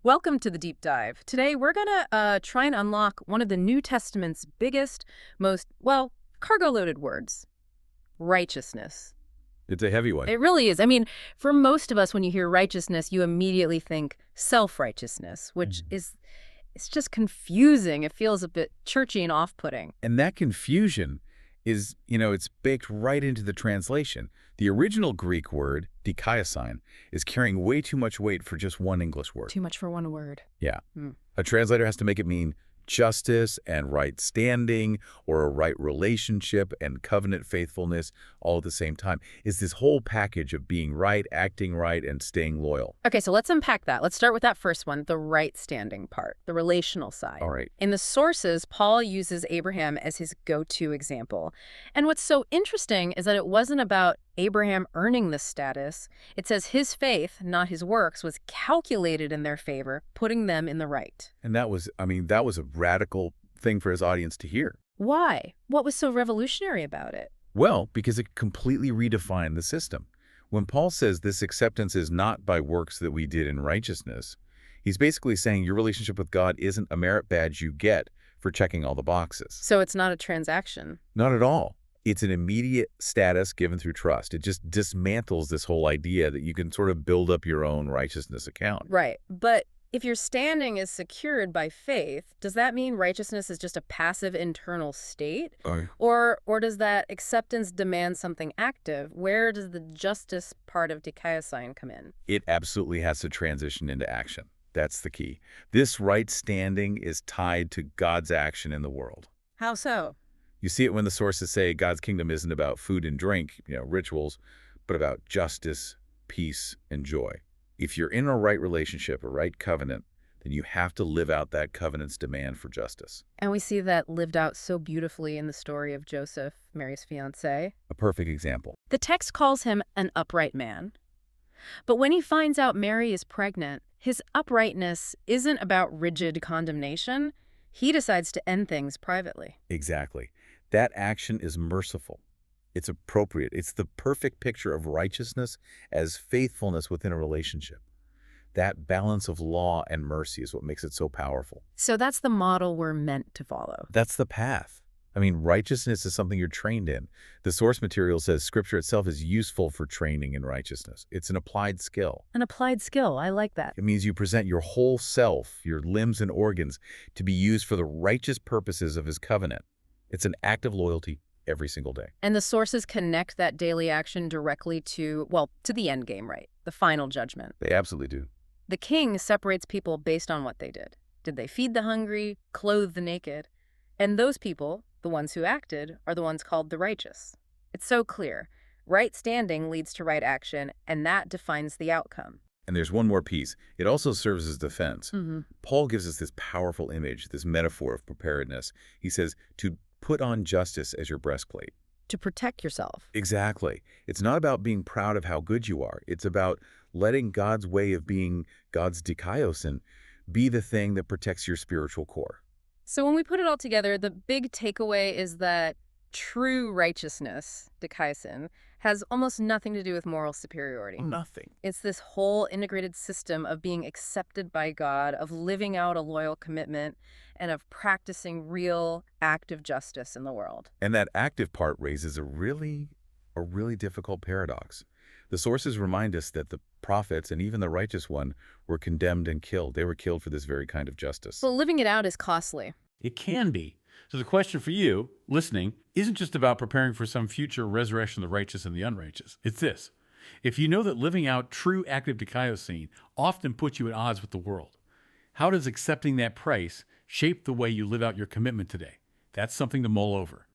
Welcome to the deep dive. Today we're going to try and unlock one of the New Testament's biggest, most, well, cargo-loaded words, righteousness. It's a heavy one. It really is. I mean, for most of us, when you hear righteousness, you immediately think self-righteousness, which is, it's just confusing. It feels a bit churchy and off-putting. And that confusion is, it's baked right into the translation. The original Greek word, dikaiosine, is carrying way too much weight for just one English word. Too much for one word. Yeah. A translator has to make it mean justice and right standing, or a right relationship and covenant faithfulness all at the same time. It's this whole package of being right, acting right, and staying loyal. Okay, so let's unpack that. Let's start with that first one, the right standing part, the relational side. All right. In the sources, Paul uses Abraham as his go-to example. And what's so interesting is that it wasn't about Abraham earning this status. It says his faith, not his works, was calculated in their favor, putting them in the right. And that was a radical thing for his audience to hear. Why? What was so revolutionary about it? Well, because it completely redefined the system. When Paul says this acceptance is not by works that we did in righteousness, he's basically saying your relationship with God isn't a merit badge you get for checking all the boxes. So it's not a transaction. Not at all. It's an immediate status given through trust. It just dismantles this whole idea that you can sort of build up your own righteousness account. Right. But if your standing is secured by faith, does that mean righteousness is just a passive internal state? Or does that acceptance demand something active? Where does the justice part of dikaiosine come in? It absolutely has to transition into action. That's the key. This right standing is tied to God's action in the world. How so? You see it when the sources say God's kingdom isn't about food and drink, rituals, but about justice, peace, and joy. If you're in a right relationship, a right covenant, then you have to live out that covenant's demand for justice. And we see that lived out so beautifully in the story of Joseph, Mary's fiancé. A perfect example. The text calls him an upright man. But when he finds out Mary is pregnant, his uprightness isn't about rigid condemnation. He decides to end things privately. Exactly. That action is merciful. It's appropriate. It's the perfect picture of righteousness as faithfulness within a relationship. That balance of law and mercy is what makes it so powerful. So that's the model we're meant to follow. That's the path. Righteousness is something you're trained in. The source material says Scripture itself is useful for training in righteousness. It's an applied skill. An applied skill. I like that. It means you present your whole self, your limbs and organs, to be used for the righteous purposes of His covenant. It's an act of loyalty every single day. And the sources connect that daily action directly to the end game, right? The final judgment. They absolutely do. The king separates people based on what they did. Did they feed the hungry, clothe the naked? And those people, the ones who acted, are the ones called the righteous. It's so clear. Right standing leads to right action, and that defines the outcome. And there's one more piece. It also serves as defense. Paul gives us this powerful image, this metaphor of preparedness. He says, to put on justice as your breastplate. To protect yourself. Exactly. It's not about being proud of how good you are. It's about letting God's way of being, God's dikaiosine, be the thing that protects your spiritual core. So when we put it all together, the big takeaway is that true righteousness, dikaiosine, has almost nothing to do with moral superiority. Nothing. It's this whole integrated system of being accepted by God, of living out a loyal commitment, and of practicing real active justice in the world. And that active part raises a really difficult paradox. The sources remind us that the prophets and even the righteous one were condemned and killed. They were killed for this very kind of justice. Well, living it out is costly. It can be. So the question for you, listening, isn't just about preparing for some future resurrection of the righteous and the unrighteous. It's this. If you know that living out true active dikaiosine often puts you at odds with the world, how does accepting that price shape the way you live out your commitment today? That's something to mull over.